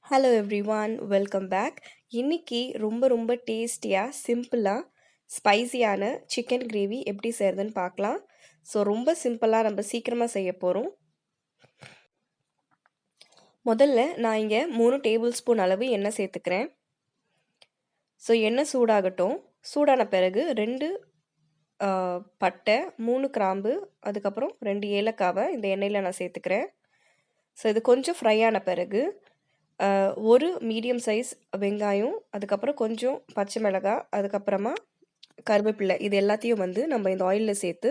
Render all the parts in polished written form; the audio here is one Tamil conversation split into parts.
Hello everyone, welcome back. இன்னைக்கு ரொம்ப டேஸ்டியாக சிம்பிளாக ஸ்பைசியான சிக்கன் கிரேவி எப்படி செய்கிறதுன்னு பார்க்கலாம். ஸோ ரொம்ப சிம்பிளாக நம்ம சீக்கிரமாக செய்ய போகிறோம். முதல்ல நான் இங்கே 3 டேபிள் ஸ்பூன் அளவு எண்ணெய் சேர்த்துக்கிறேன். ஸோ எண்ணெய் சூடாகட்டும். சூடான பிறகு 2 பட்டை, 3 கிராம்பு, அதுக்கப்புறம் 2 ஏலக்காவை இந்த எண்ணெயில் நான் சேர்த்துக்கிறேன். ஸோ இது கொஞ்சம் ஃப்ரை ஆன பிறகு ஒரு மீடியம் சைஸ் வெங்காயம், அதுக்கப்புறம் கொஞ்சம் பச்சை மிளகாய், அதுக்கப்புறமா கருவேப்பிலை, இது எல்லாத்தையும் வந்து நம்ம இந்த ஆயிலில் சேர்த்து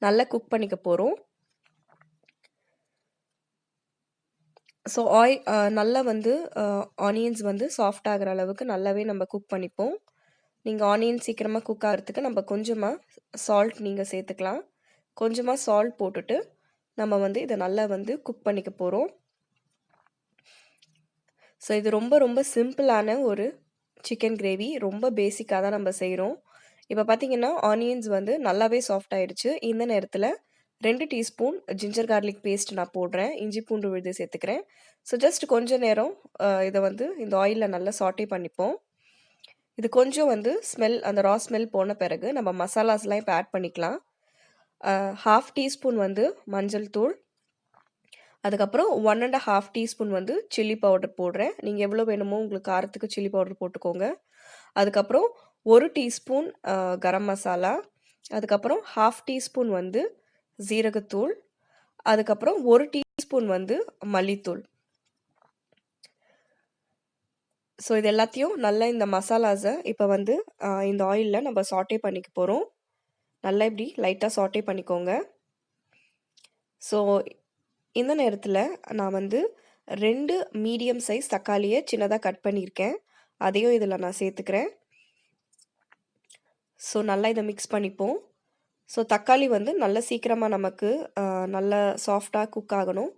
நல்லா குக் பண்ணிக்க போகிறோம். ஸோ நல்லா வந்து ஆனியன்ஸ் வந்து சாஃப்ட் ஆகிற அளவுக்கு நல்லாவே நம்ம குக் பண்ணிப்போம். நீங்கள் ஆனியன் சீக்கிரமாக குக் ஆகிறதுக்கு நம்ம கொஞ்சமாக சால்ட் நீங்கள் சேர்த்துக்கலாம். கொஞ்சமாக சால்ட் போட்டுட்டு நம்ம வந்து இதை நல்லா வந்து குக் பண்ணிக்க போகிறோம். ஸோ இது ரொம்ப சிம்பிளான ஒரு சிக்கன் கிரேவி. ரொம்ப பேசிக்காக தான் நம்ம செய்கிறோம். இப்போ பார்த்தீங்கன்னா ஆனியன்ஸ் வந்து நல்லாவே சாஃப்ட் ஆகிடுச்சு. இந்த நேரத்தில் 2 டீஸ்பூன் ஜிஞ்சர் கார்லிக் பேஸ்ட் நான் போடுறேன். இஞ்சி பூண்டு விழுது சேர்த்துக்கிறேன். ஸோ ஜஸ்ட் கொஞ்சம் நேரம் இதை வந்து இந்த ஆயிலில் நல்லா சாட்டே பண்ணிப்போம். இது கொஞ்சம் வந்து அந்த ரா ஸ்மெல் போன பிறகு நம்ம மசாலாஸ்லாம் இப்போ ஆட் பண்ணிக்கலாம். 1/2 டீஸ்பூன் வந்து மஞ்சள் தூள், அதுக்கப்புறம் 1 1/2 டீஸ்பூன் வந்து சில்லி பவுடர் போடுறேன். நீங்கள் எவ்வளோ வேணுமோ உங்களுக்கு காரத்துக்கு சில்லி பவுடர் போட்டுக்கோங்க. அதுக்கப்புறம் 1 டீஸ்பூன் கரம் மசாலா, அதுக்கப்புறம் 1/2 டீஸ்பூன் வந்து ஜீரகத்தூள், அதுக்கப்புறம் 1 டீஸ்பூன் வந்து மல்லித்தூள். ஸோ இது எல்லாத்தையும் நல்லா இந்த மசாலாஸை இப்போ வந்து இந்த ஆயிலில் நம்ம சாட்டே பண்ணிக்க போகிறோம். நல்லா இப்படி லைட்டாக சாட்டே பண்ணிக்கோங்க. ஸோ இந்த நேரத்தில் நான் வந்து 2 மீடியம் சைஸ் தக்காளியை சின்னதாக கட் பண்ணியிருக்கேன். அதையும் இதில் நான் சேர்த்துக்கிறேன். ஸோ நல்லா இதை மிக்ஸ் பண்ணிப்போம். ஸோ தக்காளி வந்து நல்லா சீக்கிரமாக நமக்கு நல்லா சாஃப்டாக குக் ஆகணும்.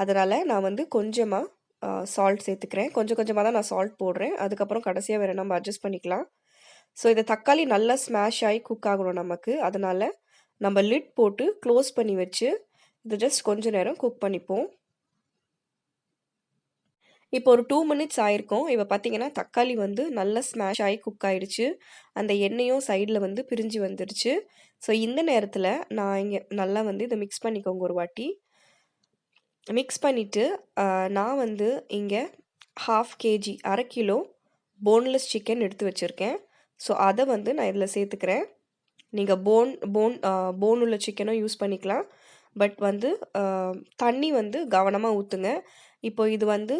அதனால் நான் வந்து கொஞ்சமாக சால்ட் சேர்த்துக்கிறேன். கொஞ்சமாக தான் நான் சால்ட் போடுறேன். அதுக்கப்புறம் கடைசியாக வேறு நம்ம அட்ஜஸ்ட் பண்ணிக்கலாம். ஸோ இந்த தக்காளி நல்லா ஸ்மாஷ் ஆகி குக் ஆகணும் நமக்கு. அதனால் நம்ம லிட் போட்டு க்ளோஸ் பண்ணி வச்சு இது ஜஸ்ட் கொஞ்ச நேரம் குக் பண்ணிப்போம். இப்போ ஒரு 2 மினிட்ஸ் ஆயிருக்கும். இப்போ பார்த்தீங்கன்னா தக்காளி வந்து நல்லா ஸ்மாஷ் ஆகி குக் ஆகிடுச்சு. அந்த எண்ணெயும் சைடில் வந்து பிரிஞ்சு வந்துடுச்சு. ஸோ இந்த நேரத்தில் நான் இங்கே நல்லா வந்து இதை மிக்ஸ் பண்ணிக்கோங்க ஒரு வாட்டி. மிக்ஸ் பண்ணிவிட்டு நான் வந்து இங்கே 1/2 கேஜி 1/2 கிலோ போன்லெஸ் சிக்கன் எடுத்து வச்சுருக்கேன். ஸோ அதை வந்து நான் இதில் சேர்த்துக்கிறேன். நீங்கள் போன் உள்ள சிக்கனும் யூஸ் பண்ணிக்கலாம். பட் வந்து தண்ணி வந்து கவனமாக ஊற்றுங்க. இப்போ இது வந்து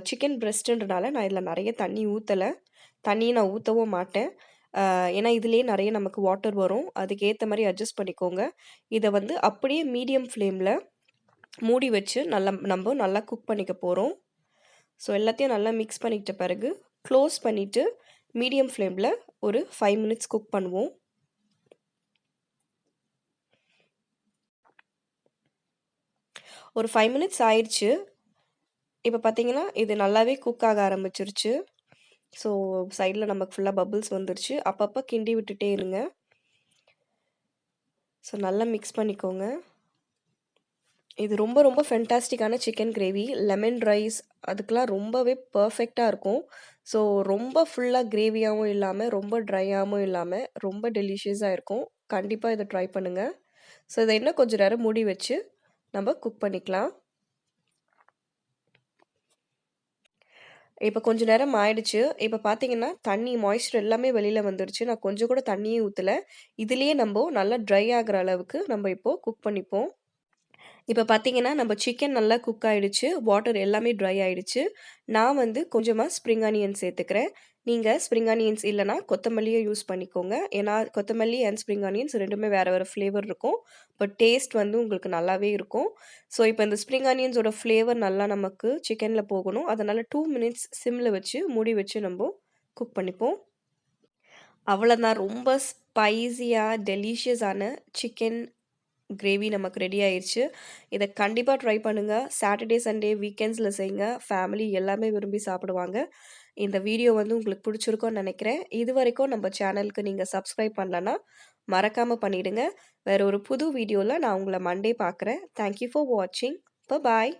சிக்கன் பிரெஸ்ட்டுன்றனால நான் இதில் நிறைய தண்ணி ஊற்றலை. தண்ணியை நான் ஊற்றவும் மாட்டேன். ஏன்னா இதுலேயே நிறைய நமக்கு வாட்டர் வரும். அதுக்கேற்ற மாதிரி அட்ஜஸ்ட் பண்ணிக்கோங்க. இதை வந்து அப்படியே மீடியம் ஃப்ளேமில் மூடி வச்சு நம்ம நல்லா குக் பண்ணிக்க போகிறோம். ஸோ எல்லாத்தையும் நல்லா மிக்ஸ் பண்ணிக்கிட்ட பிறகு க்ளோஸ் பண்ணிவிட்டு மீடியம் ஃப்ளேமில் ஒரு 5 மினிட்ஸ் குக் பண்ணுவோம். ஒரு 5 மினிட்ஸ் ஆயிடுச்சு. இப்போ பார்த்தீங்கன்னா இது நல்லாவே குக் ஆக ஆரம்பிச்சிருச்சு. ஸோ சைடில் நமக்கு ஃபுல்லாக பபிள்ஸ் வந்துருச்சு. அப்பப்போ கிண்டி விட்டுட்டே இருங்க. ஸோ நல்லா மிக்ஸ் பண்ணிக்கோங்க. இது ரொம்ப ஃபென்டாஸ்டிக்கான சிக்கன் கிரேவி. லெமன் ரைஸ் அதுக்கெலாம் ரொம்பவே பர்ஃபெக்டாக இருக்கும். ஸோ ரொம்ப ஃபுல்லாக கிரேவியாகவும் இல்லாமல் ரொம்ப ட்ரையாகவும் இல்லாமல் ரொம்ப டெலிஷியஸாக இருக்கும். கண்டிப்பாக இதை ட்ரை பண்ணுங்கள். ஸோ இதை இன்னும் கொஞ்சம் நேரம் மூடி வச்சு நம்ம குக் பண்ணிக்கலாம். இப்போ கொஞ்ச நேரம் ஆயிடுச்சு. இப்போ பார்த்தீங்கன்னா தண்ணி மாய்ஸ்சர் எல்லாமே வெளியில் வந்துடுச்சு. நான் கொஞ்சம் கூட தண்ணியே ஊற்றலை. இதுலேயே நம்ம நல்லா ட்ரை ஆகிற அளவுக்கு நம்ம இப்போது குக் பண்ணிப்போம். இப்போ பார்த்தீங்கன்னா நம்ம சிக்கன் நல்லா குக் ஆகிடுச்சு. வாட்டர் எல்லாமே ட்ரை ஆகிடுச்சு. நான் வந்து கொஞ்சமாக ஸ்ப்ரிங் ஆனியன்ஸ் சேர்த்துக்கிறேன். நீங்கள் ஸ்ப்ரிங் ஆனியன்ஸ் இல்லைனா கொத்தமல்லியை யூஸ் பண்ணிக்கோங்க. ஏன்னா கொத்தமல்லி அண்ட் ஸ்ப்ரிங் ஆனியன்ஸ் ரெண்டுமே வேறு ஃப்ளேவர் இருக்கும். பட் டேஸ்ட் வந்து உங்களுக்கு நல்லாவே இருக்கும். ஸோ இப்போ இந்த ஸ்ப்ரிங் ஆனியன்ஸோட ஃப்ளேவர் நல்லா நமக்கு சிக்கனில் போகணும். அதனால் 2 மினிட்ஸ் சிம்மில் வச்சு மூடி வச்சு நம்ம குக் பண்ணிப்போம். அவ்வளோதான். ரொம்ப ஸ்பைஸியாக டெலிஷியஸான சிக்கன் கிரேவி நமக்கு ரெடி ஆயிடுச்சு. இதை கண்டிப்பாக ட்ரை பண்ணுங்கள். சாட்டர்டே சண்டே வீக்கெண்ட்ஸில் செய்யுங்க. ஃபேமிலி எல்லாமே விரும்பி சாப்பிடுவாங்க. இந்த வீடியோ வந்து உங்களுக்கு பிடிச்சிருக்கும்னு நினைக்கிறேன். இது வரைக்கும் நம்ம சேனலுக்கு நீங்கள் சப்ஸ்கிரைப் பண்ணலன்னா மறக்காமல் பண்ணிவிடுங்க. வேறு ஒரு புது வீடியோவில் நான் உங்களை மண்டே பார்க்குறேன். தேங்க்யூ ஃபார் வாட்சிங். பாய்.